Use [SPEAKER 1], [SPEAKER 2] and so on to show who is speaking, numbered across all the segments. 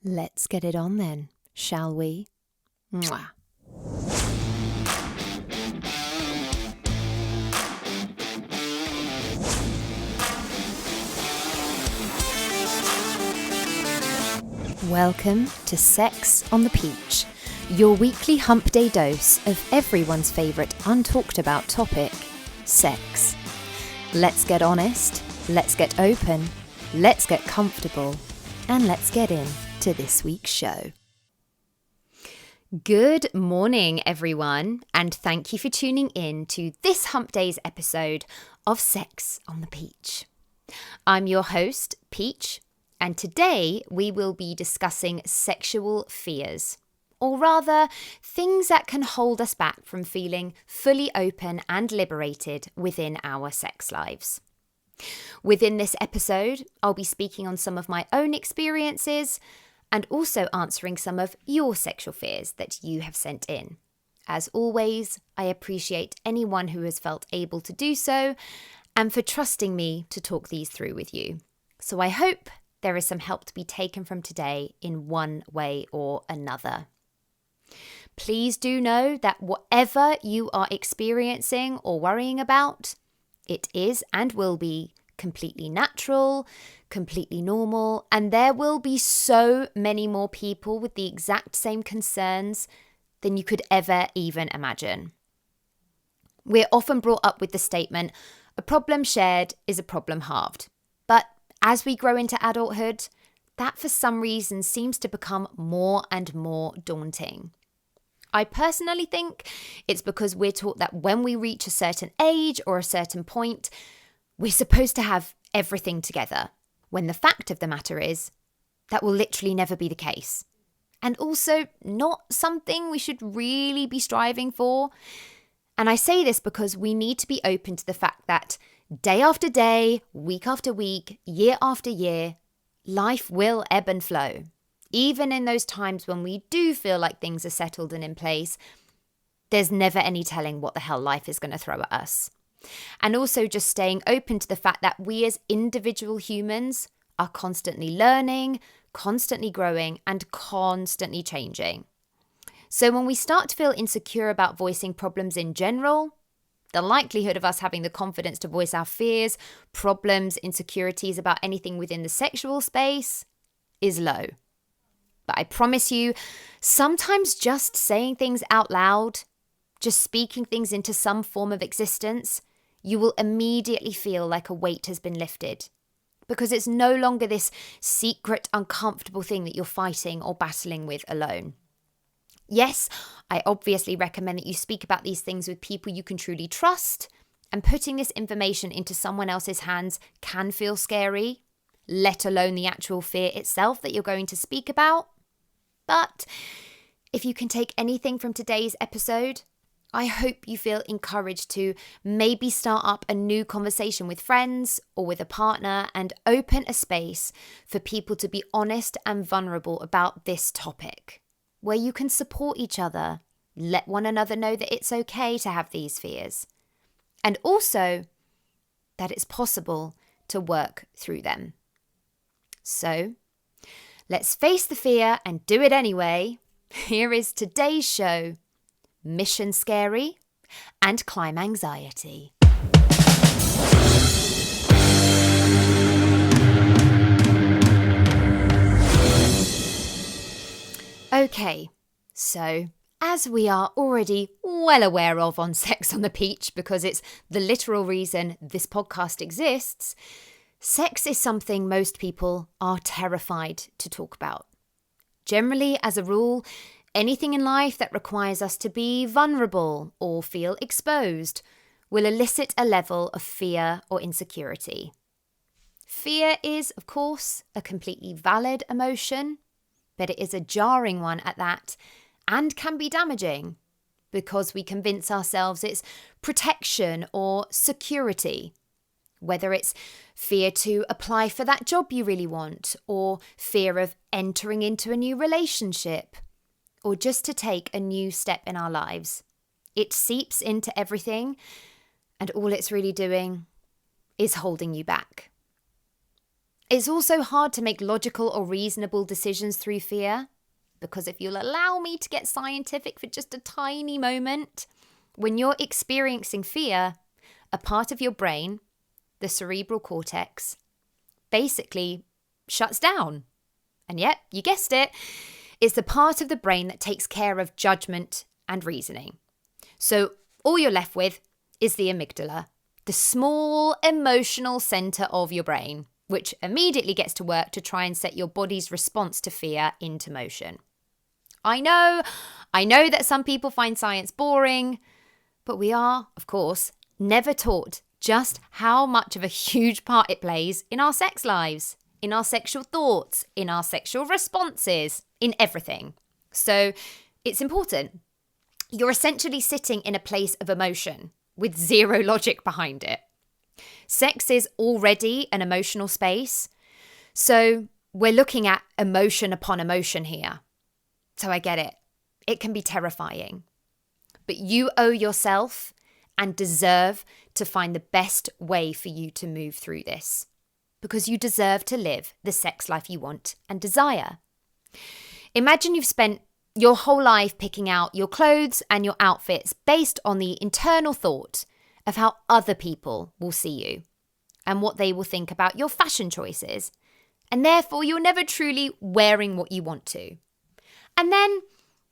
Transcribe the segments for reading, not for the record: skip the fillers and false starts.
[SPEAKER 1] Let's get it on then, shall we? Mwah. Welcome to Sex on the Peach, your weekly hump day dose of everyone's favourite untalked about topic, sex. Let's get honest, let's get open, let's get comfortable, and let's get into this week's show. Good morning, everyone, and thank you for tuning in to this Hump Day's episode of Sex on the Peach. I'm your host, Peach, and today we will be discussing sexual fears, or rather, things that can hold us back from feeling fully open and liberated within our sex lives. Within this episode, I'll be speaking on some of my own experiences and also answering some of your sexual fears that you have sent in. As always, I appreciate anyone who has felt able to do so and for trusting me to talk these through with you. So I hope there is some help to be taken from today in one way or another. Please do know that whatever you are experiencing or worrying about, it is and will be completely natural, completely normal, and there will be so many more people with the exact same concerns than you could ever even imagine. We're often brought up with the statement, a problem shared is a problem halved. But as we grow into adulthood, that for some reason seems to become more and more daunting. I personally think it's because we're taught that when we reach a certain age or a certain point, we're supposed to have everything together, when the fact of the matter is that will literally never be the case. And also not something we should really be striving for. And I say this because we need to be open to the fact that day after day, week after week, year after year, life will ebb and flow. Even in those times when we do feel like things are settled and in place, there's never any telling what the hell life is going to throw at us. And also just staying open to the fact that we as individual humans are constantly learning, constantly growing, and constantly changing. So when we start to feel insecure about voicing problems in general, the likelihood of us having the confidence to voice our fears, problems, insecurities about anything within the sexual space is low. But I promise you, sometimes just saying things out loud, just speaking things into some form of existence, you will immediately feel like a weight has been lifted. Because it's no longer this secret, uncomfortable thing that you're fighting or battling with alone. Yes, I obviously recommend that you speak about these things with people you can truly trust, and putting this information into someone else's hands can feel scary, let alone the actual fear itself that you're going to speak about. But if you can take anything from today's episode, I hope you feel encouraged to maybe start up a new conversation with friends or with a partner and open a space for people to be honest and vulnerable about this topic, where you can support each other, let one another know that it's okay to have these fears, and also that it's possible to work through them. So, let's face the fear and do it anyway. Here is today's show, MissionScary and ClimAnxiety. Okay, so as we are already well aware of on Sex on the Peach, because it's the literal reason this podcast exists, sex is something most people are terrified to talk about. Generally, as a rule, anything in life that requires us to be vulnerable or feel exposed will elicit a level of fear or insecurity. Fear is, of course, a completely valid emotion, but it is a jarring one at that, and can be damaging because we convince ourselves it's protection or security. Whether it's fear to apply for that job you really want, or fear of entering into a new relationship, or just to take a new step in our lives. It seeps into everything, and all it's really doing is holding you back. It's also hard to make logical or reasonable decisions through fear, because if you'll allow me to get scientific for just a tiny moment, when you're experiencing fear, a part of your brain, the cerebral cortex, basically shuts down. And yep, you guessed it, it's the part of the brain that takes care of judgment and reasoning. So all you're left with is the amygdala, the small emotional center of your brain, which immediately gets to work to try and set your body's response to fear into motion. I know that some people find science boring, but we are, of course, never taught just how much of a huge part it plays in our sex lives, in our sexual thoughts, in our sexual responses, in everything. So it's important. You're essentially sitting in a place of emotion with zero logic behind it. Sex is already an emotional space, so we're looking at emotion upon emotion here. So I get it. It can be terrifying. But you owe yourself and deserve to find the best way for you to move through this, because you deserve to live the sex life you want and desire. Imagine you've spent your whole life picking out your clothes and your outfits based on the internal thought of how other people will see you and what they will think about your fashion choices. And therefore, you're never truly wearing what you want to. And then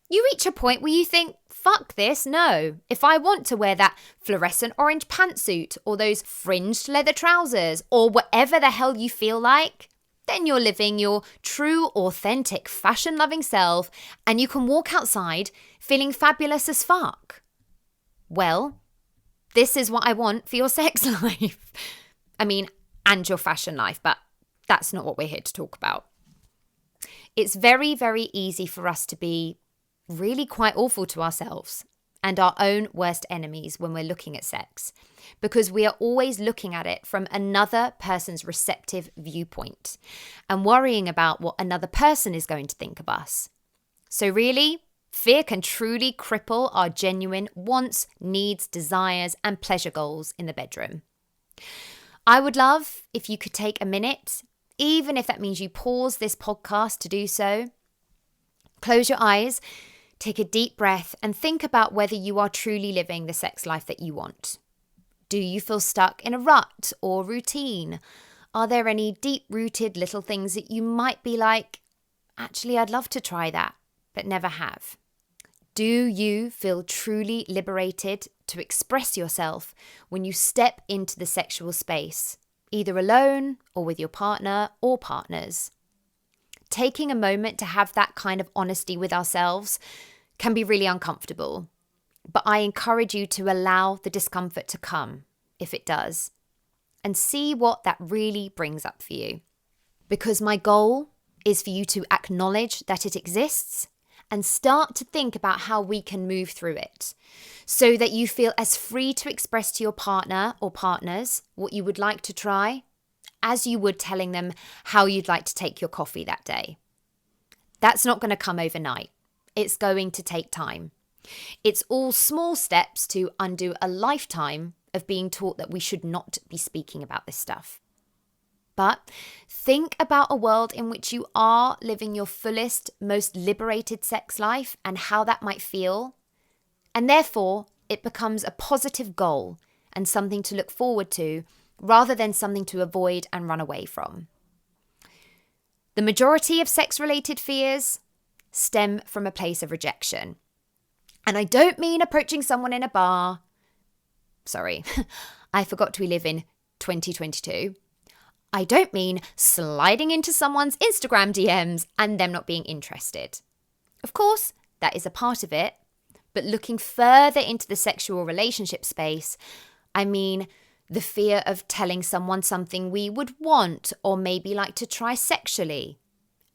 [SPEAKER 1] you reach a point where you think, fuck this, no. If I want to wear that fluorescent orange pantsuit or those fringed leather trousers or whatever the hell you feel like, then you're living your true, authentic, fashion-loving self and you can walk outside feeling fabulous as fuck. Well, this is what I want for your sex life. And your fashion life, but that's not what we're here to talk about. It's very, very easy for us to be really quite awful to ourselves and our own worst enemies when we're looking at sex, because we are always looking at it from another person's receptive viewpoint and worrying about what another person is going to think of us. So really, fear can truly cripple our genuine wants, needs, desires, and pleasure goals in the bedroom. I would love if you could take a minute, even if that means you pause this podcast to do so. Close your eyes, take a deep breath, and think about whether you are truly living the sex life that you want. Do you feel stuck in a rut or routine? Are there any deep-rooted little things that you might be like, actually, I'd love to try that, but never have? Do you feel truly liberated to express yourself when you step into the sexual space, either alone or with your partner or partners? Taking a moment to have that kind of honesty with ourselves can be really uncomfortable, but I encourage you to allow the discomfort to come, if it does, and see what that really brings up for you. Because my goal is for you to acknowledge that it exists and start to think about how we can move through it so that you feel as free to express to your partner or partners what you would like to try as you would telling them how you'd like to take your coffee that day. That's not going to come overnight. It's going to take time. It's all small steps to undo a lifetime of being taught that we should not be speaking about this stuff. But think about a world in which you are living your fullest, most liberated sex life and how that might feel. And therefore, it becomes a positive goal and something to look forward to rather than something to avoid and run away from. The majority of sex-related fears stem from a place of rejection. And I don't mean approaching someone in a bar. Sorry, I forgot we live in 2022. I don't mean sliding into someone's Instagram DMs and them not being interested. Of course, that is a part of it, but looking further into the sexual relationship space, I mean the fear of telling someone something we would want or maybe like to try sexually,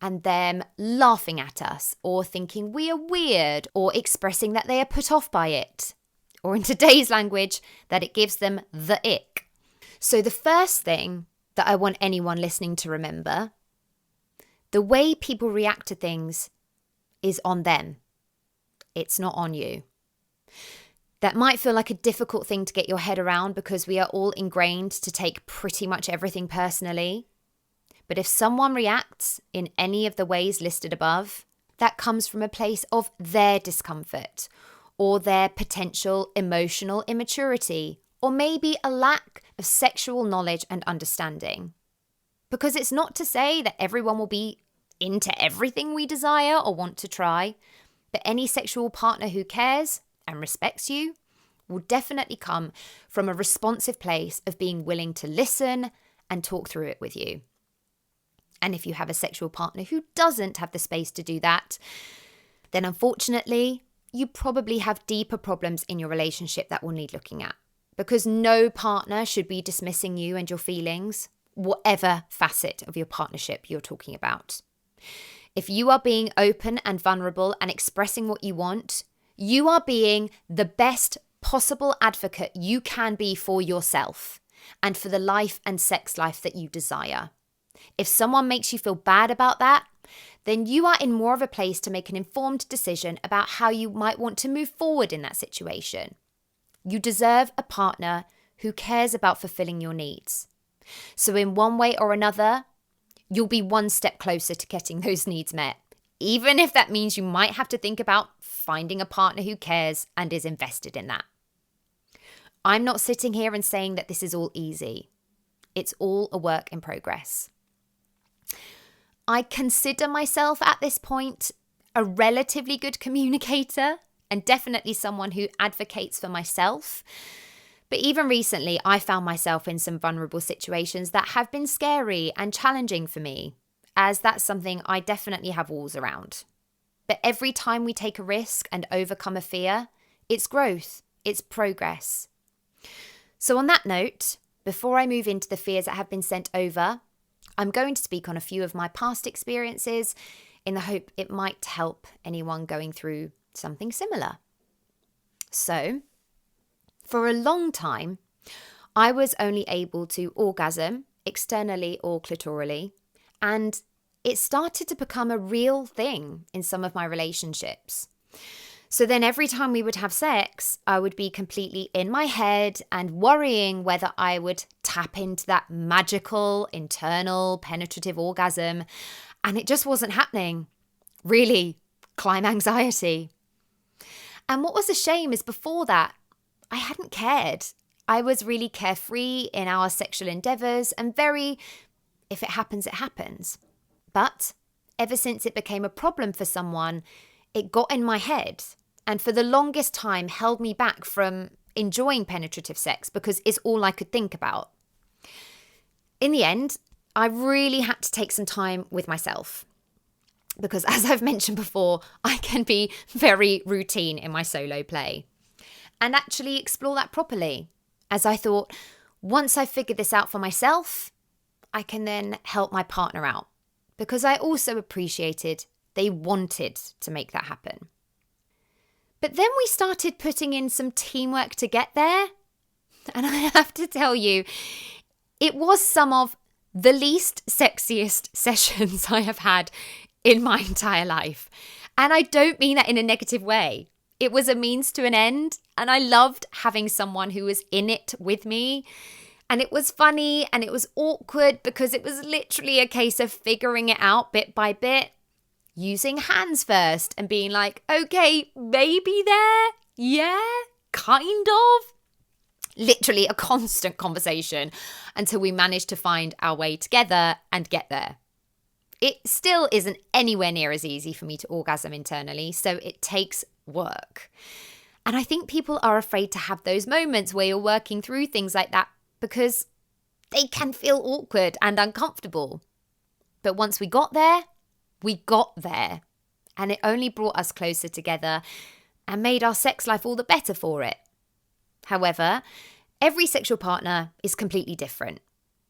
[SPEAKER 1] and them laughing at us or thinking we are weird or expressing that they are put off by it, or in today's language, that it gives them the ick. So the first thing that I want anyone listening to remember, the way people react to things is on them. It's not on you. That might feel like a difficult thing to get your head around because we are all ingrained to take pretty much everything personally. But if someone reacts in any of the ways listed above, that comes from a place of their discomfort or their potential emotional immaturity, or maybe a lack of sexual knowledge and understanding. Because it's not to say that everyone will be into everything we desire or want to try, but any sexual partner who cares and respects you will definitely come from a responsive place of being willing to listen and talk through it with you. And if you have a sexual partner who doesn't have the space to do that, then unfortunately, you probably have deeper problems in your relationship that will need looking at. Because no partner should be dismissing you and your feelings, whatever facet of your partnership you're talking about. If you are being open and vulnerable and expressing what you want, you are being the best possible advocate you can be for yourself and for the life and sex life that you desire. If someone makes you feel bad about that, then you are in more of a place to make an informed decision about how you might want to move forward in that situation. You deserve a partner who cares about fulfilling your needs. So in one way or another, you'll be one step closer to getting those needs met, even if that means you might have to think about finding a partner who cares and is invested in that. I'm not sitting here and saying that this is all easy. It's all a work in progress. I consider myself at this point a relatively good communicator and definitely someone who advocates for myself. But even recently, I found myself in some vulnerable situations that have been scary and challenging for me, as that's something I definitely have walls around. But every time we take a risk and overcome a fear, it's growth, it's progress. So on that note, before I move into the fears that have been sent over, I'm going to speak on a few of my past experiences in the hope it might help anyone going through something similar. So, for a long time, I was only able to orgasm externally or clitorally, and it started to become a real thing in some of my relationships. So then every time we would have sex, I would be completely in my head and worrying whether I would tap into that magical, internal, penetrative orgasm. And it just wasn't happening. Really, climb anxiety. And what was a shame is before that, I hadn't cared. I was really carefree in our sexual endeavors and very, if it happens, it happens. But ever since it became a problem for someone, it got in my head and for the longest time held me back from enjoying penetrative sex because it's all I could think about. In the end, I really had to take some time with myself because, as I've mentioned before, I can be very routine in my solo play and actually explore that properly, as I thought, once I figured this out for myself, I can then help my partner out, because I also appreciated they wanted to make that happen. But then we started putting in some teamwork to get there. And I have to tell you, it was some of the least sexiest sessions I have had in my entire life. And I don't mean that in a negative way. It was a means to an end. And I loved having someone who was in it with me. And it was funny and it was awkward because it was literally a case of figuring it out bit by bit. Using hands first and being like, okay, maybe there, yeah, kind of. Literally a constant conversation until we managed to find our way together and get there. It still isn't anywhere near as easy for me to orgasm internally, so it takes work. And I think people are afraid to have those moments where you're working through things like that because they can feel awkward and uncomfortable. But once we got there, and it only brought us closer together and made our sex life all the better for it. However, every sexual partner is completely different.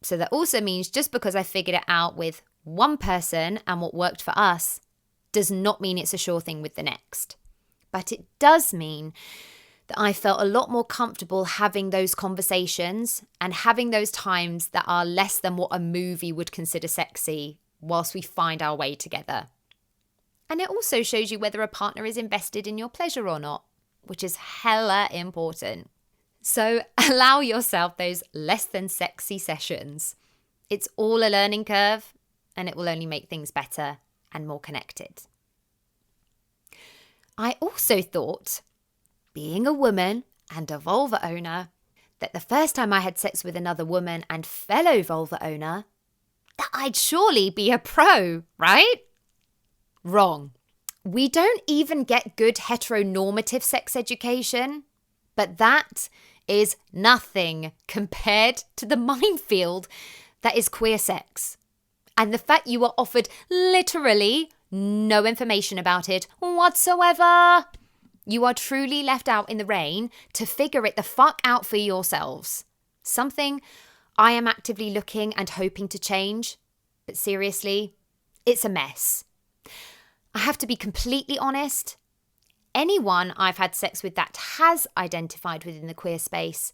[SPEAKER 1] So that also means just because I figured it out with one person and what worked for us does not mean it's a sure thing with the next. But it does mean that I felt a lot more comfortable having those conversations and having those times that are less than what a movie would consider sexy whilst we find our way together. And it also shows you whether a partner is invested in your pleasure or not, which is hella important. So allow yourself those less than sexy sessions. It's all a learning curve, and it will only make things better and more connected. I also thought, being a woman and a vulva owner, that the first time I had sex with another woman and fellow vulva owner, that I'd surely be a pro, right? Wrong. We don't even get good heteronormative sex education, but that is nothing compared to the minefield that is queer sex. And the fact you are offered literally no information about it whatsoever. You are truly left out in the rain to figure it the fuck out for yourselves. Something I am actively looking and hoping to change. But seriously, it's a mess. I have to be completely honest. Anyone I've had sex with that has identified within the queer space,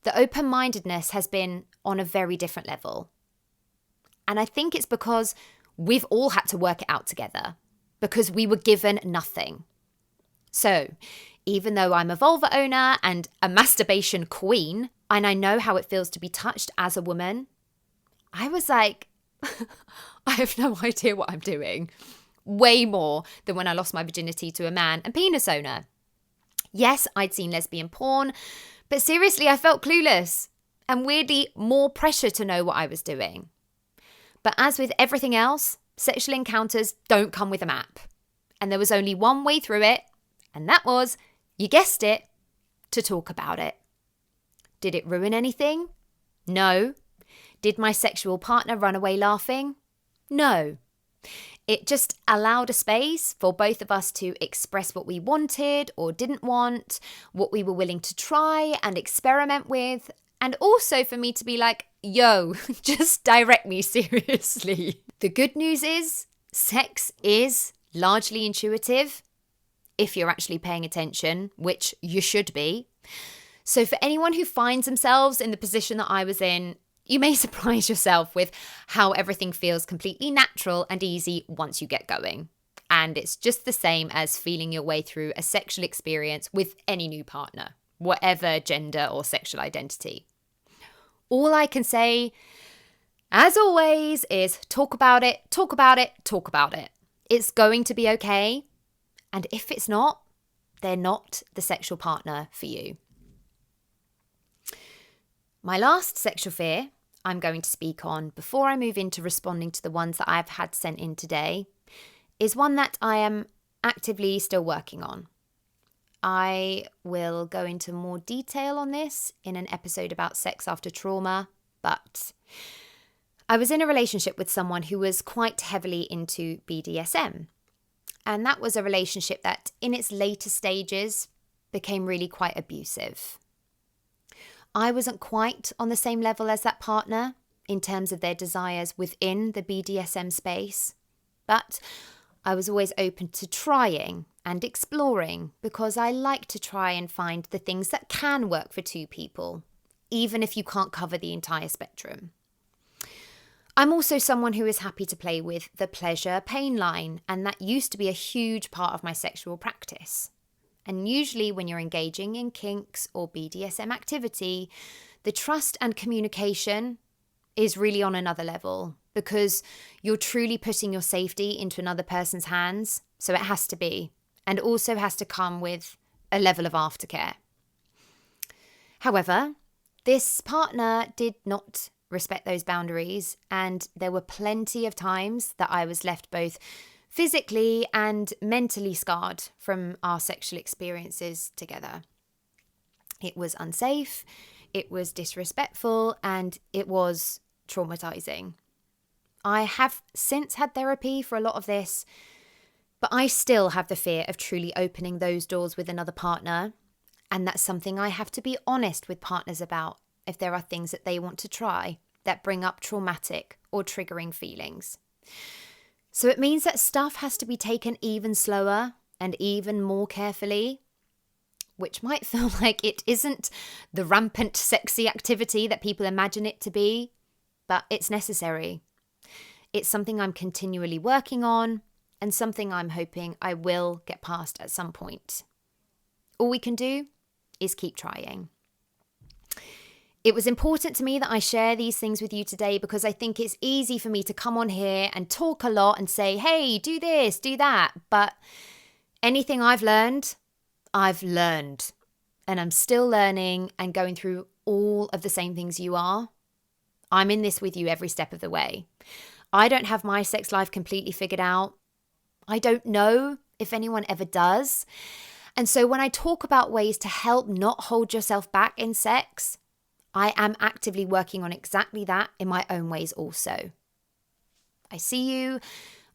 [SPEAKER 1] the open-mindedness has been on a very different level. And I think it's because we've all had to work it out together, because we were given nothing. So, even though I'm a vulva owner and a masturbation queen, and I know how it feels to be touched as a woman, I was like, I have no idea what I'm doing. Way more than when I lost my virginity to a man and penis owner. Yes, I'd seen lesbian porn, but seriously, I felt clueless and weirdly more pressure to know what I was doing. But as with everything else, sexual encounters don't come with a map. And there was only one way through it, and that was, you guessed it, to talk about it. Did it ruin anything? No. Did my sexual partner run away laughing? No. It just allowed a space for both of us to express what we wanted or didn't want, what we were willing to try and experiment with, and also for me to be like, yo, just direct me seriously. The good news is, sex is largely intuitive, if you're actually paying attention, which you should be. So for anyone who finds themselves in the position that I was in, you may surprise yourself with how everything feels completely natural and easy once you get going. And it's just the same as feeling your way through a sexual experience with any new partner, whatever gender or sexual identity. All I can say, as always, is talk about it, talk about it, talk about it. It's going to be okay. And if it's not, they're not the sexual partner for you. My last sexual fear I'm going to speak on before I move into responding to the ones that I've had sent in today is one that I am actively still working on. I will go into more detail on this in an episode about sex after trauma, but I was in a relationship with someone who was quite heavily into BDSM. And that was a relationship that in its later stages became really quite abusive. I wasn't quite on the same level as that partner in terms of their desires within the BDSM space, but I was always open to trying and exploring because I like to try and find the things that can work for two people, even if you can't cover the entire spectrum. I'm also someone who is happy to play with the pleasure-pain line, and that used to be a huge part of my sexual practice. And usually when you're engaging in kinks or BDSM activity, the trust and communication is really on another level because you're truly putting your safety into another person's hands. So it has to be, and also has to come with a level of aftercare. However, this partner did not respect those boundaries, and there were plenty of times that I was left both physically and mentally scarred from our sexual experiences together. It was unsafe, it was disrespectful, and it was traumatizing. I have since had therapy for a lot of this, but I still have the fear of truly opening those doors with another partner, and that's something I have to be honest with partners about if there are things that they want to try that bring up traumatic or triggering feelings. So it means that stuff has to be taken even slower and even more carefully, which might feel like it isn't the rampant sexy activity that people imagine it to be, but it's necessary. It's something I'm continually working on and something I'm hoping I will get past at some point. All we can do is keep trying. It was important to me that I share these things with you today because I think it's easy for me to come on here and talk a lot and say, hey, do this, do that. But anything I've learned. And I'm still learning and going through all of the same things you are. I'm in this with you every step of the way. I don't have my sex life completely figured out. I don't know if anyone ever does. And so when I talk about ways to help not hold yourself back in sex, I am actively working on exactly that in my own ways also. I see you.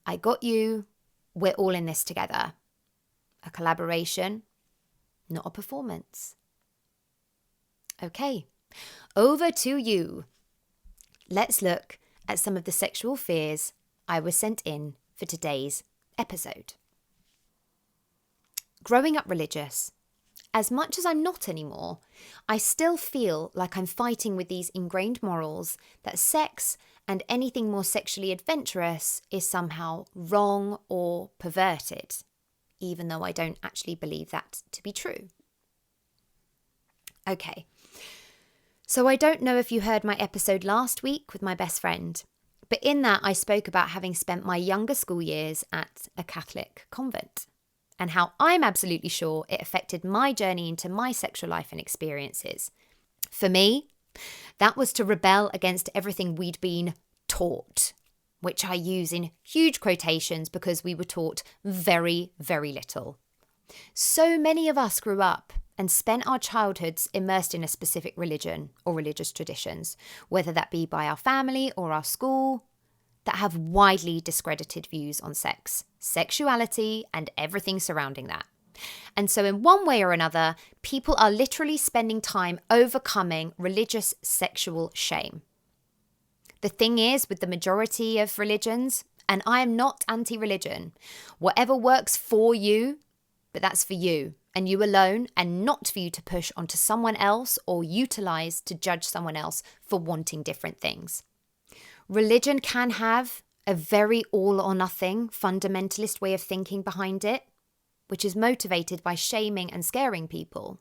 [SPEAKER 1] I got you. We're all in this together. A collaboration, not a performance. Okay, over to you. Let's look at some of the sexual fears I was sent in for today's episode. Growing up religious, as much as I'm not anymore, I still feel like I'm fighting with these ingrained morals that sex and anything more sexually adventurous is somehow wrong or perverted, even though I don't actually believe that to be true. Okay, so I don't know if you heard my episode last week with my best friend, but in that I spoke about having spent my younger school years at a Catholic convent and how I'm absolutely sure it affected my journey into my sexual life and experiences. For me, that was to rebel against everything we'd been taught, which I use in huge quotations because we were taught very, very little. So many of us grew up and spent our childhoods immersed in a specific religion or religious traditions, whether that be by our family or our school, that have widely discredited views on sex, sexuality, and everything surrounding that. And so in one way or another, people are literally spending time overcoming religious sexual shame. The thing is, with the majority of religions, and I am not anti-religion, whatever works for you, but that's for you and you alone, and not for you to push onto someone else or utilize to judge someone else for wanting different things. Religion can have a very all or nothing fundamentalist way of thinking behind it, which is motivated by shaming and scaring people,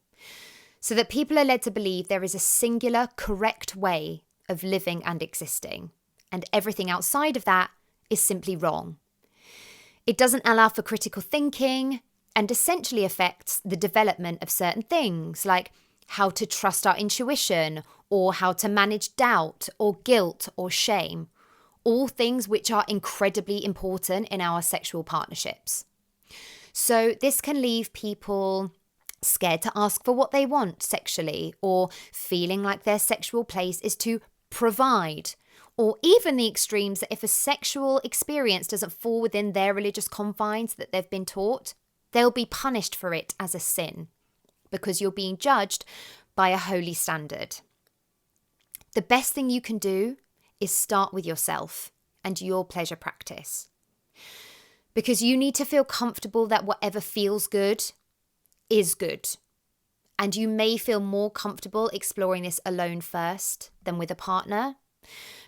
[SPEAKER 1] so that people are led to believe there is a singular correct way of living and existing, and everything outside of that is simply wrong. It doesn't allow for critical thinking and essentially affects the development of certain things like how to trust our intuition or how to manage doubt or guilt or shame, all things which are incredibly important in our sexual partnerships. So this can leave people scared to ask for what they want sexually, or feeling like their sexual place is to provide, or even the extremes that if a sexual experience doesn't fall within their religious confines that they've been taught, they'll be punished for it as a sin because you're being judged by a holy standard. The best thing you can do is start with yourself and your pleasure practice, because you need to feel comfortable that whatever feels good is good. And you may feel more comfortable exploring this alone first than with a partner,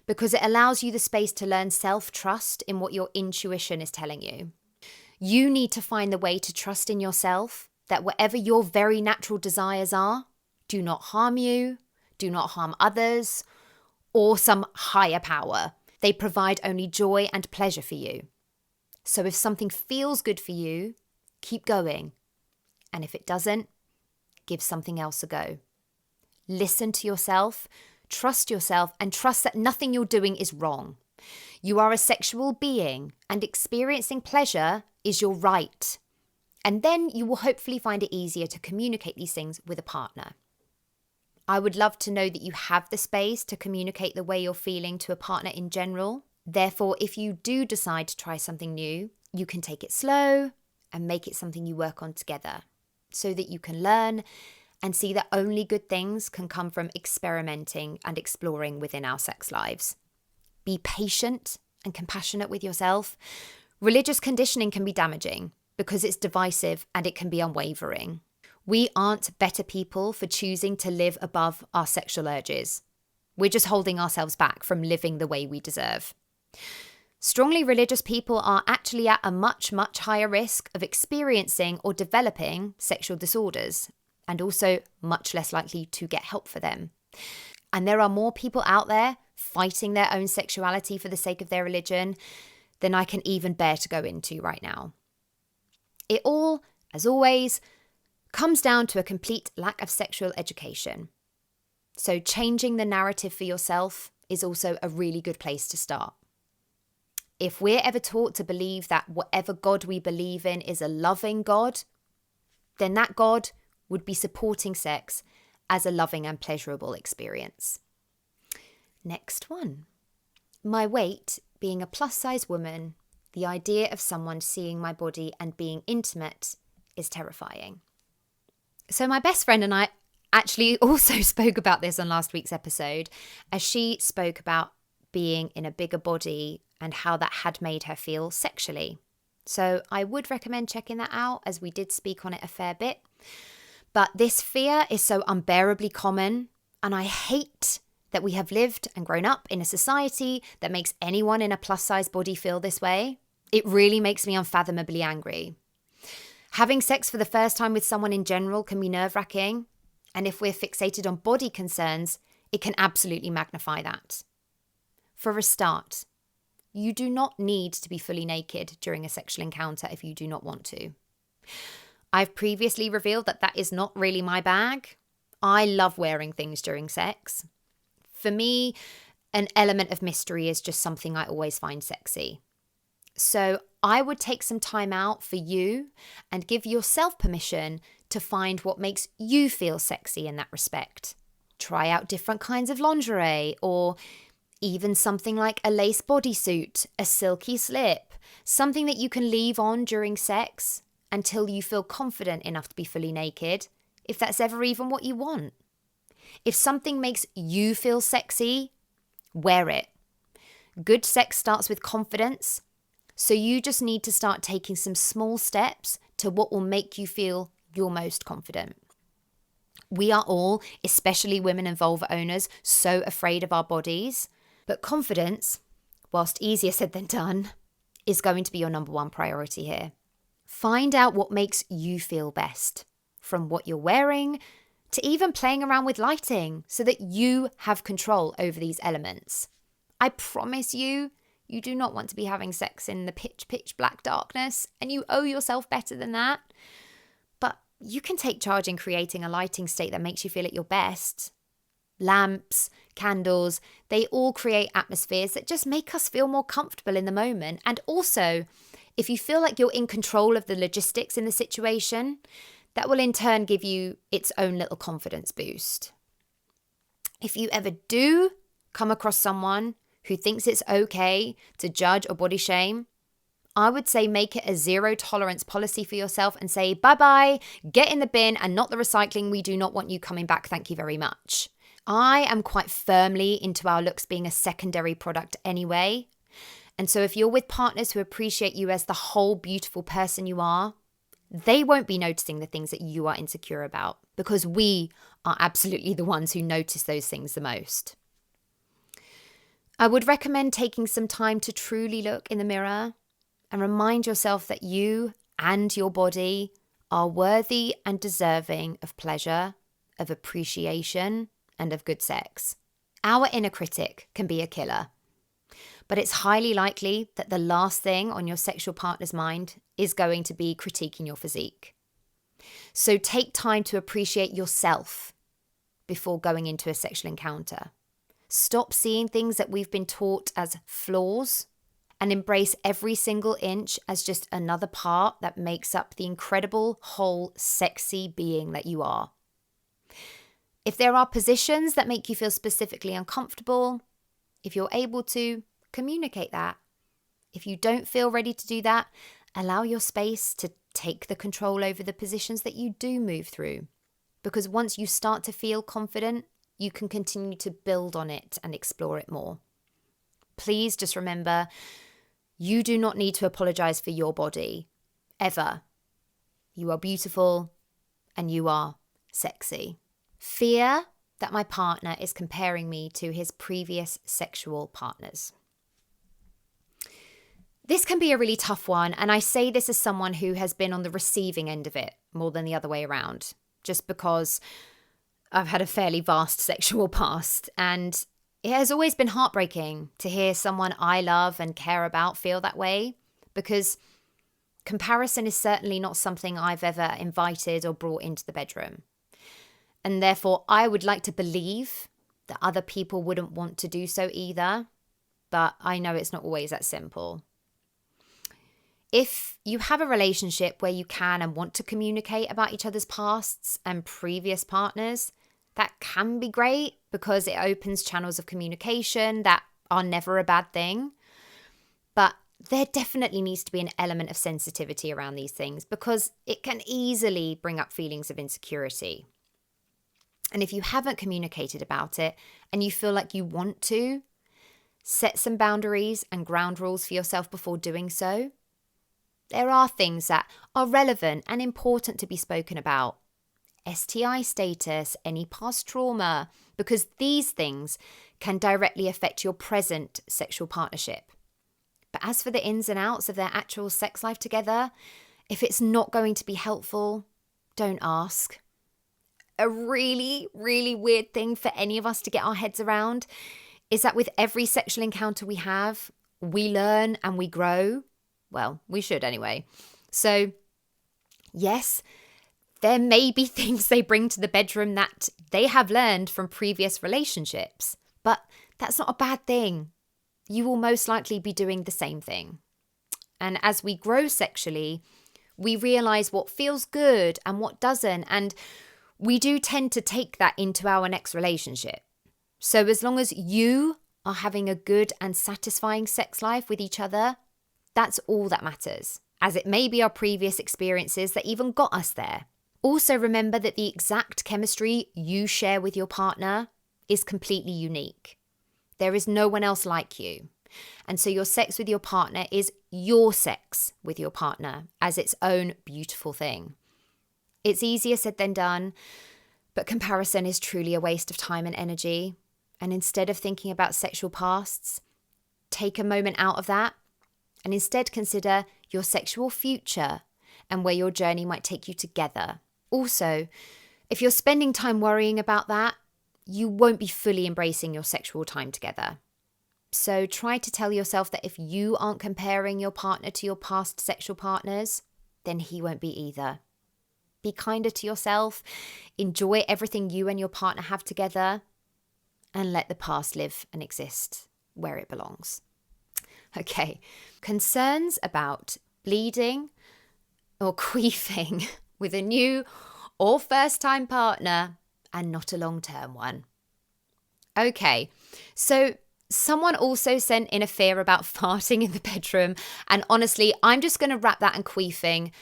[SPEAKER 1] because it allows you the space to learn self-trust in what your intuition is telling you. You need to find the way to trust in yourself that whatever your very natural desires are, do not harm you, do not harm others, or some higher power. They provide only joy and pleasure for you. So if something feels good for you, keep going. And if it doesn't, give something else a go. Listen to yourself, and trust that nothing you're doing is wrong. You are a sexual being, and experiencing pleasure is your right. And then you will hopefully find it easier to communicate these things with a partner. I would love to know that you have the space to communicate the way you're feeling to a partner in general. Therefore, if you do decide to try something new, you can take it slow and make it something you work on together so that you can learn and see that only good things can come from experimenting and exploring within our sex lives. Be patient and compassionate with yourself. Religious conditioning can be damaging because it's divisive and it can be unwavering. We aren't better people for choosing to live above our sexual urges. We're just holding ourselves back from living the way we deserve. Strongly religious people are actually at a much, much higher risk of experiencing or developing sexual disorders, and also much less likely to get help for them. and there are more people out there fighting their own sexuality for the sake of their religion than I can even bear to go into right now. It all, as always, comes down to a complete lack of sexual education. So changing the narrative for yourself is also a really good place to start. If we're ever taught to believe that whatever God we believe in is a loving God, then that God would be supporting sex as a loving and pleasurable experience. Next one. My weight, being a plus-size woman, the idea of someone seeing my body and being intimate is terrifying. So my best friend and I actually also spoke about this on last week's episode, as she spoke about being in a bigger body and how that had made her feel sexually. So I would recommend checking that out, as we did speak on it a fair bit. But this fear is so unbearably common, and I hate that we have lived and grown up in a society that makes anyone in a plus-size body feel this way. It really makes me unfathomably angry. Having sex for the first time with someone in general can be nerve-wracking, and if we're fixated on body concerns, it can absolutely magnify that. For a start, you do not need to be fully naked during a sexual encounter if you do not want to. I've previously revealed that that is not really my bag. I love wearing things during sex. For me, an element of mystery is just something I always find sexy. So I would take some time out for you and give yourself permission to find what makes you feel sexy in that respect. Try out different kinds of lingerie, or even something like a lace bodysuit, a silky slip, something that you can leave on during sex until you feel confident enough to be fully naked, if that's ever even what you want. If something makes you feel sexy, wear it. Good sex starts with confidence, so you just need to start taking some small steps to what will make you feel your most confident. We are all, especially women and vulva owners, so afraid of our bodies, but confidence, whilst easier said than done, is going to be your number one priority here. Find out what makes you feel best, from what you're wearing to even playing around with lighting, so that you have control over these elements. I promise you, you do not want to be having sex in the pitch black darkness, and you owe yourself better than that. But you can take charge in creating a lighting state that makes you feel at your best. Lamps, candles, they all create atmospheres that just make us feel more comfortable in the moment. And also, if you feel like you're in control of the logistics in the situation, that will in turn give you its own little confidence boost. If you ever do come across someone who thinks it's okay to judge or body shame, I would say make it a zero tolerance policy for yourself and say, bye-bye, get in the bin and not the recycling. We do not want you coming back. Thank you very much. I am quite firmly into our looks being a secondary product anyway. And so if you're with partners who appreciate you as the whole beautiful person you are, they won't be noticing the things that you are insecure about, because we are absolutely the ones who notice those things the most. I would recommend taking some time to truly look in the mirror and remind yourself that you and your body are worthy and deserving of pleasure, of appreciation, and of good sex. Our inner critic can be a killer, but it's highly likely that the last thing on your sexual partner's mind is going to be critiquing your physique. So take time to appreciate yourself before going into a sexual encounter. Stop seeing things that we've been taught as flaws and embrace every single inch as just another part that makes up the incredible, whole, sexy being that you are. If there are positions that make you feel specifically uncomfortable, if you're able to, communicate that. If you don't feel ready to do that, allow your space to take the control over the positions that you do move through. Because once you start to feel confident, you can continue to build on it and explore it more. Please just remember, you do not need to apologize for your body, ever. You are beautiful and you are sexy. Fear that my partner is comparing me to his previous sexual partners. This can be a really tough one, and I say this as someone who has been on the receiving end of it more than the other way around, just because I've had a fairly vast sexual past, and it has always been heartbreaking to hear someone I love and care about feel that way, because comparison is certainly not something I've ever invited or brought into the bedroom. And therefore, I would like to believe that other people wouldn't want to do so either, but I know it's not always that simple. If you have a relationship where you can and want to communicate about each other's pasts and previous partners, that can be great because it opens channels of communication that are never a bad thing. But there definitely needs to be an element of sensitivity around these things because it can easily bring up feelings of insecurity. And if you haven't communicated about it and you feel like you want to, set some boundaries and ground rules for yourself before doing so. There are things that are relevant and important to be spoken about. STI status, any past trauma, because these things can directly affect your present sexual partnership. But as for the ins and outs of their actual sex life together, if it's not going to be helpful, don't ask. A really, really weird thing for any of us to get our heads around is that with every sexual encounter we have, we learn and we grow. Well, we should anyway. So, yes, there may be things they bring to the bedroom that they have learned from previous relationships, but that's not a bad thing. You will most likely be doing the same thing. And as we grow sexually, we realize what feels good and what doesn't, and we do tend to take that into our next relationship. So as long as you are having a good and satisfying sex life with each other, that's all that matters, as it may be our previous experiences that even got us there. Also remember that the exact chemistry you share with your partner is completely unique. There is no one else like you. And so your sex with your partner is your sex with your partner as its own beautiful thing. It's easier said than done, but comparison is truly a waste of time and energy. And instead of thinking about sexual pasts, take a moment out of that and instead consider your sexual future and where your journey might take you together. Also, if you're spending time worrying about that, you won't be fully embracing your sexual time together. So try to tell yourself that if you aren't comparing your partner to your past sexual partners, then he won't be either. Be kinder to yourself, enjoy everything you and your partner have together, and let the past live and exist where it belongs. Okay, concerns about bleeding or queefing with a new or first-time partner and not a long-term one. Okay, so someone also sent in a fear about farting in the bedroom, and honestly, I'm just going to wrap that and queefing.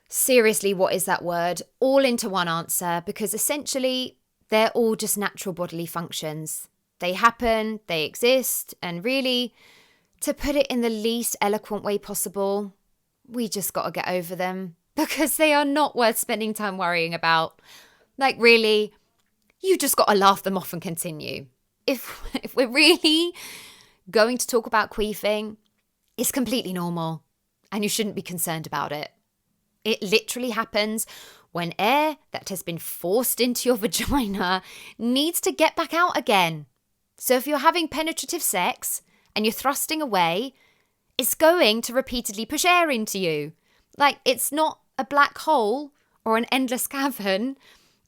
[SPEAKER 1] Seriously, what is that word? All into one answer, because essentially they're all just natural bodily functions. They happen, they exist, and really, to put it in the least eloquent way possible, we just got to get over them because they are not worth spending time worrying about. Like really, you just got to laugh them off and continue. If we're really going to talk about queefing, it's completely normal and you shouldn't be concerned about it. It literally happens when air that has been forced into your vagina needs to get back out again. So if you're having penetrative sex and you're thrusting away, it's going to repeatedly push air into you. Like it's not a black hole or an endless cavern.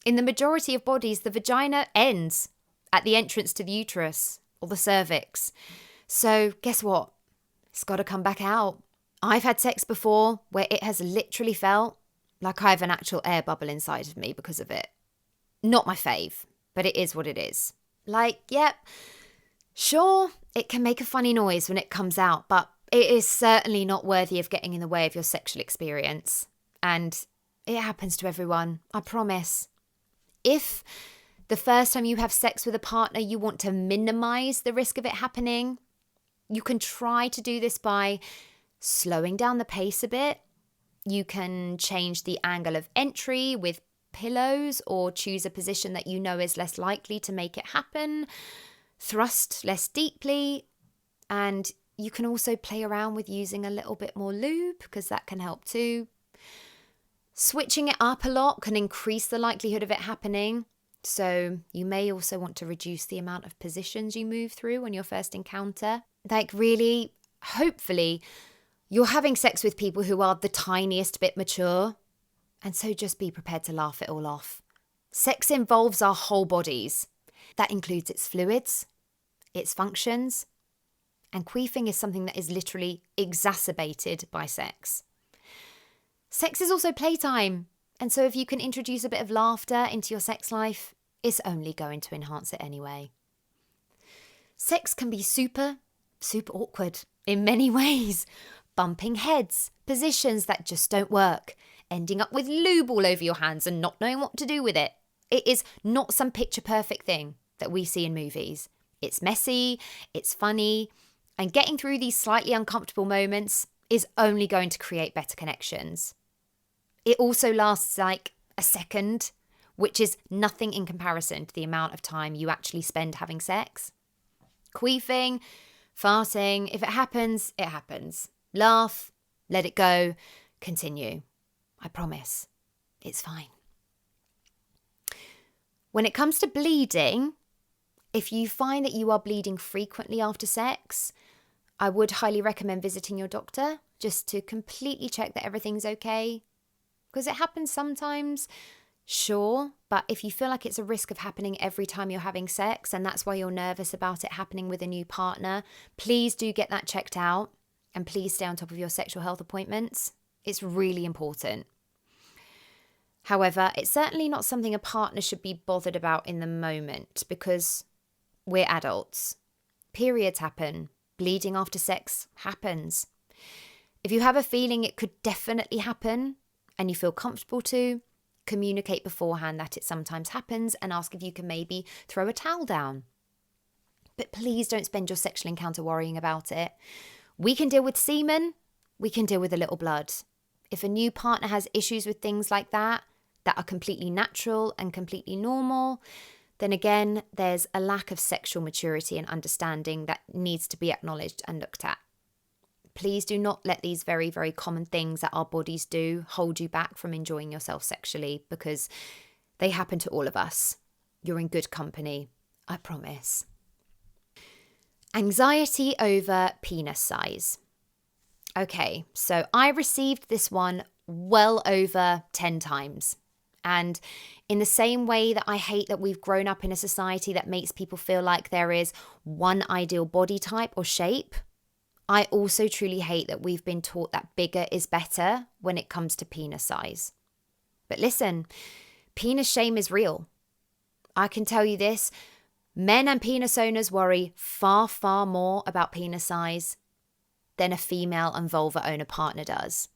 [SPEAKER 1] In the majority of bodies, the vagina ends at the entrance to the uterus or the cervix. So guess what? It's got to come back out. I've had sex before where it has literally felt like I have an actual air bubble inside of me because of it. Not my fave, but it is what it is. Like, yep, sure, it can make a funny noise when it comes out, but it is certainly not worthy of getting in the way of your sexual experience. And it happens to everyone, I promise. If the first time you have sex with a partner, you want to minimize the risk of it happening, you can try to do this by slowing down the pace a bit. You can change the angle of entry with pillows or choose a position that you know is less likely to make it happen. Thrust less deeply. And you can also play around with using a little bit more lube because that can help too. Switching it up a lot can increase the likelihood of it happening. So you may also want to reduce the amount of positions you move through on your first encounter. Like really, hopefully, you're having sex with people who are the tiniest bit mature. And so just be prepared to laugh it all off. Sex involves our whole bodies. That includes its fluids, its functions, and queefing is something that is literally exacerbated by sex. Sex is also playtime. And so if you can introduce a bit of laughter into your sex life, it's only going to enhance it anyway. Sex can be super awkward in many ways. Bumping heads, positions that just don't work, ending up with lube all over your hands and not knowing what to do with it. It is not some picture perfect thing that we see in movies. It's messy, it's funny, and getting through these slightly uncomfortable moments is only going to create better connections. It also lasts like a second, which is nothing in comparison to the amount of time you actually spend having sex. Queefing, farting, if it happens, it happens. Laugh, let it go, continue. I promise, it's fine. When it comes to bleeding, if you find that you are bleeding frequently after sex, I would highly recommend visiting your doctor just to completely check that everything's okay. Because it happens sometimes, sure, but if you feel like it's a risk of happening every time you're having sex and that's why you're nervous about it happening with a new partner, please do get that checked out and please stay on top of your sexual health appointments. It's really important. However, it's certainly not something a partner should be bothered about in the moment because we're adults. Periods happen. Bleeding after sex happens. If you have a feeling it could definitely happen and you feel comfortable to, communicate beforehand that it sometimes happens and ask if you can maybe throw a towel down. But please don't spend your sexual encounter worrying about it. We can deal with semen. We can deal with a little blood. If a new partner has issues with things like that are completely natural and completely normal, then again, there's a lack of sexual maturity and understanding that needs to be acknowledged and looked at. Please do not let these very, very common things that our bodies do hold you back from enjoying yourself sexually because they happen to all of us. You're in good company, I promise. Anxiety over penis size. Okay, so I received this one well over 10 times. And in the same way that I hate that we've grown up in a society that makes people feel like there is one ideal body type or shape, I also truly hate that we've been taught that bigger is better when it comes to penis size. But listen, penis shame is real. I can tell you this, men and penis owners worry far, far more about penis size than a female and vulva owner partner does.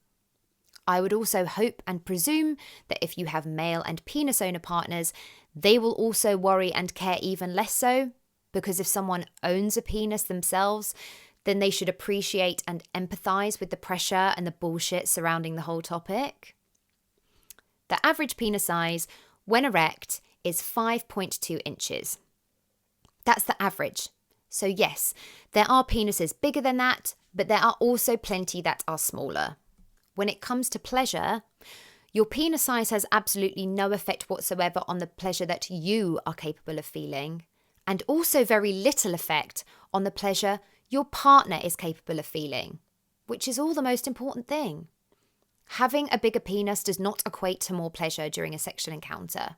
[SPEAKER 1] I would also hope and presume that if you have male and penis owner partners, they will also worry and care even less so, because if someone owns a penis themselves, then they should appreciate and empathize with the pressure and the bullshit surrounding the whole topic. The average penis size, when erect, is 5.2 inches. That's the average. So yes, there are penises bigger than that, but there are also plenty that are smaller. When it comes to pleasure, your penis size has absolutely no effect whatsoever on the pleasure that you are capable of feeling, and also very little effect on the pleasure your partner is capable of feeling, which is all the most important thing. Having a bigger penis does not equate to more pleasure during a sexual encounter.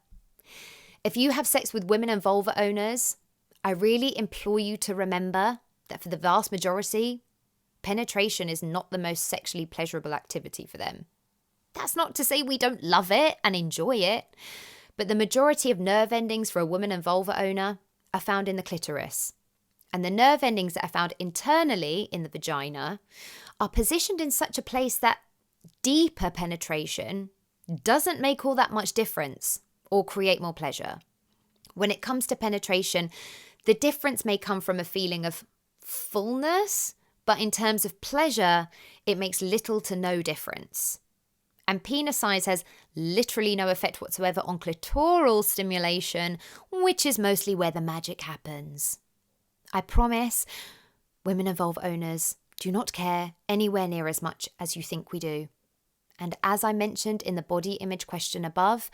[SPEAKER 1] If you have sex with women and vulva owners, I really implore you to remember that for the vast majority, penetration is not the most sexually pleasurable activity for them. That's not to say we don't love it and enjoy it, but the majority of nerve endings for a woman and vulva owner are found in the clitoris. And the nerve endings that are found internally in the vagina are positioned in such a place that deeper penetration doesn't make all that much difference or create more pleasure. When it comes to penetration, the difference may come from a feeling of fullness, but in terms of pleasure, it makes little to no difference. And penis size has literally no effect whatsoever on clitoral stimulation, which is mostly where the magic happens. I promise, women and vulva owners do not care anywhere near as much as you think we do. And as I mentioned in the body image question above,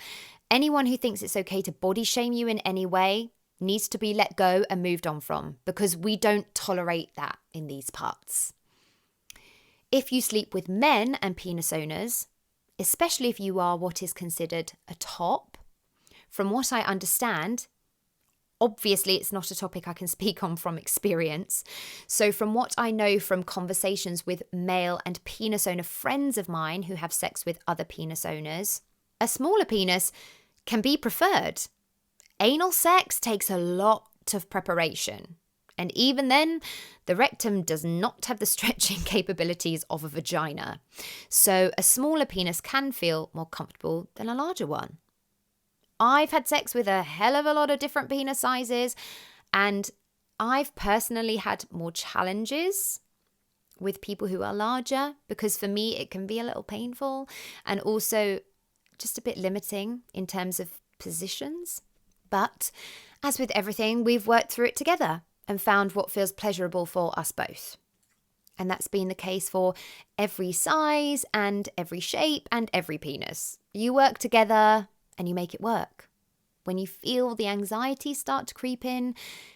[SPEAKER 1] anyone who thinks it's okay to body shame you in any way needs to be let go and moved on from, because we don't tolerate that in these parts. If you sleep with men and penis owners, especially if you are what is considered a top, from what I understand, obviously it's not a topic I can speak on from experience. So from what I know from conversations with male and penis owner friends of mine who have sex with other penis owners, a smaller penis can be preferred. Anal sex takes a lot of preparation. And even then, the rectum does not have the stretching capabilities of a vagina. So a smaller penis can feel more comfortable than a larger one. I've had sex with a hell of a lot of different penis sizes, and I've personally had more challenges with people who are larger, because for me it can be a little painful and also just a bit limiting in terms of positions. But as with everything, we've worked through it together and found what feels pleasurable for us both. And that's been the case for every size and every shape and every penis. You work together and you make it work. When you feel the anxiety start to creep in,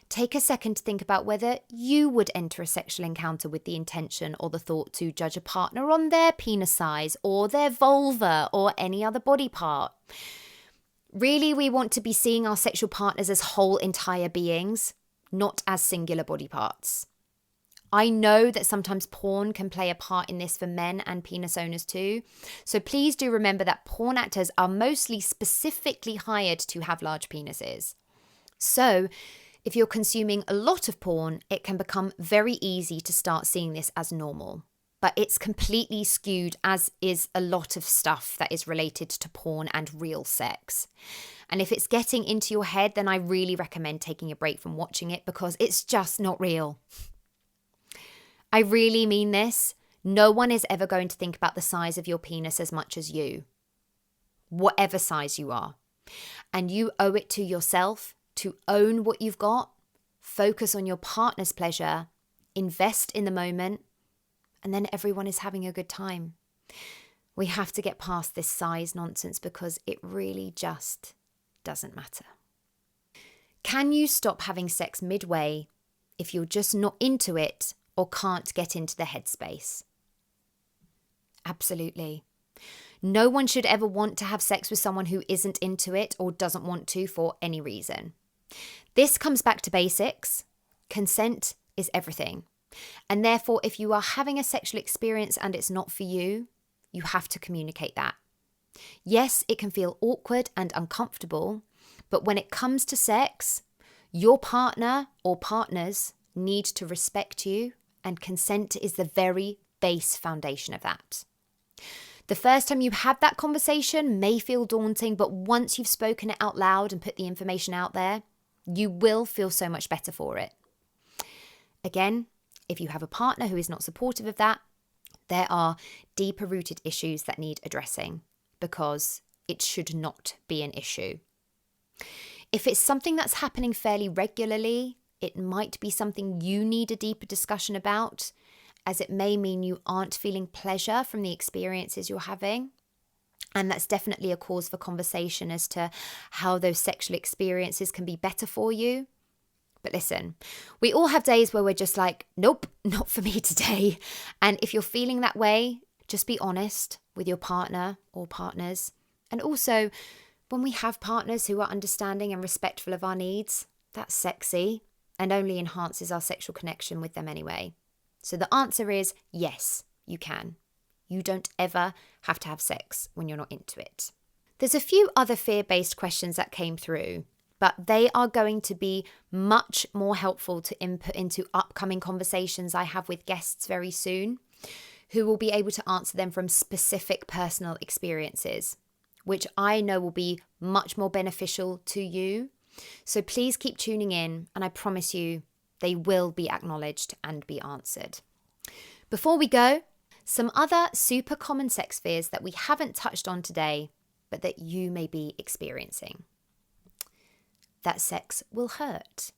[SPEAKER 1] take a second to think about whether you would enter a sexual encounter with the intention or the thought to judge a partner on their penis size or their vulva or any other body part. Really, we want to be seeing our sexual partners as whole entire beings, not as singular body parts. I know that sometimes porn can play a part in this for men and penis owners too. So please do remember that porn actors are mostly specifically hired to have large penises. So if you're consuming a lot of porn, it can become very easy to start seeing this as normal. But it's completely skewed, as is a lot of stuff that is related to porn and real sex. And if it's getting into your head, then I really recommend taking a break from watching it, because it's just not real. I really mean this. No one is ever going to think about the size of your penis as much as you, whatever size you are. And you owe it to yourself to own what you've got, focus on your partner's pleasure, invest in the moment, and then everyone is having a good time. We have to get past this size nonsense, because it really just doesn't matter. Can you stop having sex midway if you're just not into it or can't get into the headspace? Absolutely. No one should ever want to have sex with someone who isn't into it or doesn't want to for any reason. This comes back to basics. Consent is everything. And therefore, if you are having a sexual experience and it's not for you, you have to communicate that. Yes, it can feel awkward and uncomfortable, but when it comes to sex, your partner or partners need to respect you, and consent is the very base foundation of that. The first time you have that conversation may feel daunting, but once you've spoken it out loud and put the information out there, you will feel so much better for it. Again, if you have a partner who is not supportive of that, there are deeper rooted issues that need addressing, because it should not be an issue. If it's something that's happening fairly regularly, it might be something you need a deeper discussion about, as it may mean you aren't feeling pleasure from the experiences you're having. And that's definitely a cause for conversation as to how those sexual experiences can be better for you. But listen, we all have days where we're just like, nope, not for me today. And if you're feeling that way, just be honest with your partner or partners. And also, when we have partners who are understanding and respectful of our needs, that's sexy and only enhances our sexual connection with them anyway. So the answer is yes, you can. You don't ever have to have sex when you're not into it. There's a few other fear-based questions that came through, but they are going to be much more helpful to input into upcoming conversations I have with guests very soon, who will be able to answer them from specific personal experiences, which I know will be much more beneficial to you. So please keep tuning in, and I promise you they will be acknowledged and be answered. Before we go, some other super common sex fears that we haven't touched on today, but that you may be experiencing. That sex will hurt.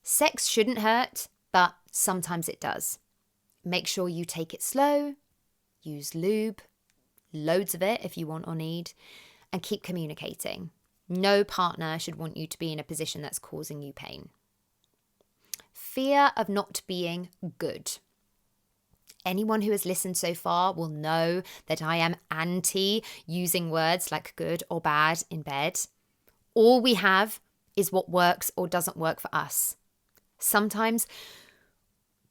[SPEAKER 1] Sex shouldn't hurt, but sometimes it does. Make sure you take it slow, use lube, loads of it if you want or need, and keep communicating. No partner should want you to be in a position that's causing you pain. Fear of not being good. Anyone who has listened so far will know that I am anti using words like good or bad in bed. All we have is what works or doesn't work for us. Sometimes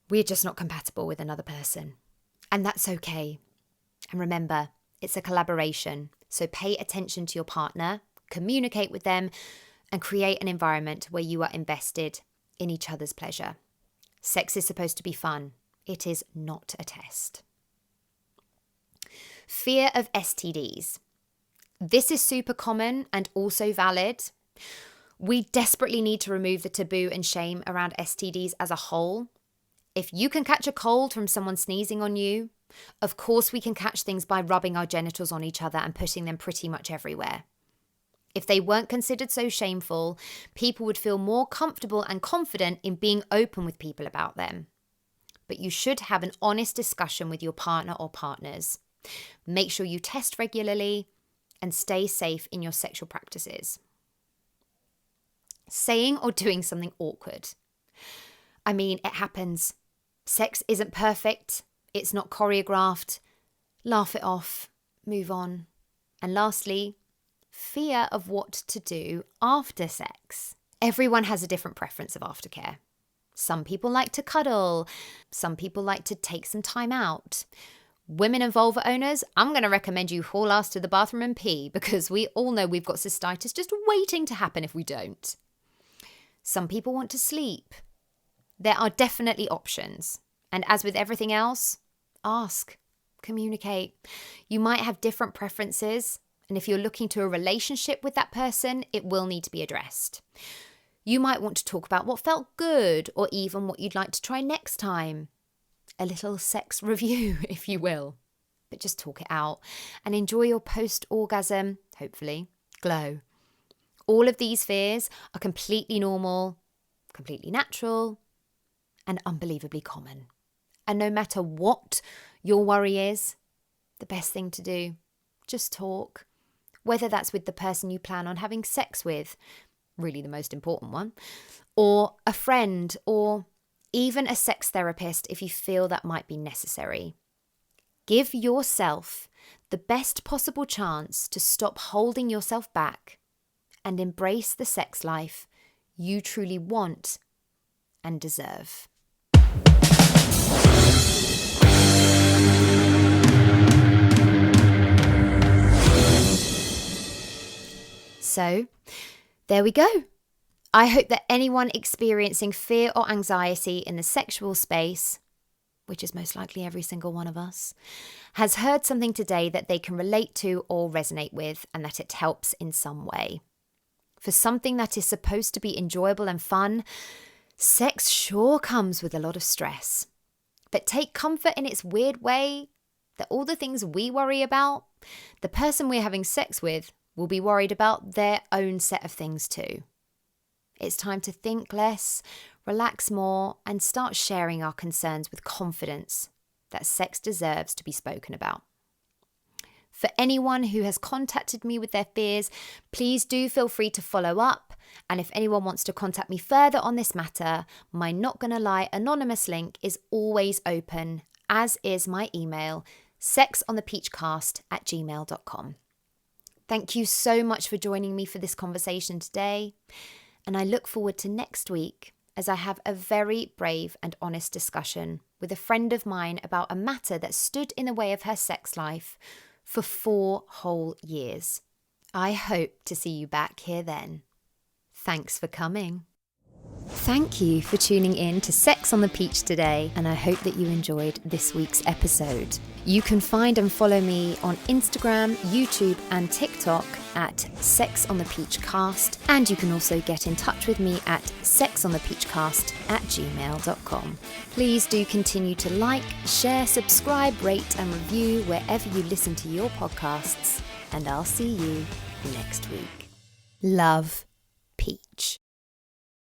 [SPEAKER 1] we're just not compatible with another person, and that's okay. And remember, it's a collaboration, so pay attention to your partner, communicate with them, and create an environment where you are invested in each other's pleasure. Sex is supposed to be fun. It is not a test. Fear of STDs. This is super common and also valid. We desperately need to remove the taboo and shame around STDs as a whole. If you can catch a cold from someone sneezing on you, of course we can catch things by rubbing our genitals on each other and putting them pretty much everywhere. If they weren't considered so shameful, people would feel more comfortable and confident in being open with people about them. But you should have an honest discussion with your partner or partners. Make sure you test regularly and stay safe in your sexual practices. Saying or doing something awkward. I mean, it happens. Sex isn't perfect. It's not choreographed. Laugh it off. Move on. And lastly, fear of what to do after sex. Everyone has a different preference of aftercare. Some people like to cuddle. Some people like to take some time out. Women and vulva owners, I'm going to recommend you haul ass to the bathroom and pee, because we all know we've got cystitis just waiting to happen if we don't. Some people want to sleep. There are definitely options. And as with everything else, ask, communicate. You might have different preferences, and if you're looking to a relationship with that person, it will need to be addressed. You might want to talk about what felt good, or even what you'd like to try next time. A little sex review, if you will. But just talk it out and enjoy your post-orgasm, hopefully, glow. All of these fears are completely normal, completely natural, and unbelievably common. And no matter what your worry is, the best thing to do, just talk. Whether that's with the person you plan on having sex with, really the most important one, or a friend, or even a sex therapist if you feel that might be necessary. Give yourself the best possible chance to stop holding yourself back and embrace the sex life you truly want and deserve. So, there we go. I hope that anyone experiencing fear or anxiety in the sexual space, which is most likely every single one of us, has heard something today that they can relate to or resonate with, and that it helps in some way. For something that is supposed to be enjoyable and fun, sex sure comes with a lot of stress. But take comfort in its weird way that all the things we worry about, the person we're having sex with will be worried about their own set of things too. It's time to think less, relax more, and start sharing our concerns with confidence that sex deserves to be spoken about. For anyone who has contacted me with their fears, please do feel free to follow up. And if anyone wants to contact me further on this matter, my Not Gonna Lie anonymous link is always open, as is my email, sexonthepeachcast@gmail.com. Thank you so much for joining me for this conversation today. And I look forward to next week as I have a very brave and honest discussion with a friend of mine about a matter that stood in the way of her sex life for 4 whole years. I hope to see you back here then. Thanks for coming. Thank you for tuning in to Sex on the Peach today, and I hope that you enjoyed this week's episode. You can find and follow me on Instagram, YouTube and TikTok at sexonthepeachcast, and you can also get in touch with me at sexonthepeachcast@gmail.com. Please do continue to like, share, subscribe, rate and review wherever you listen to your podcasts, and I'll see you next week. Love, Peach.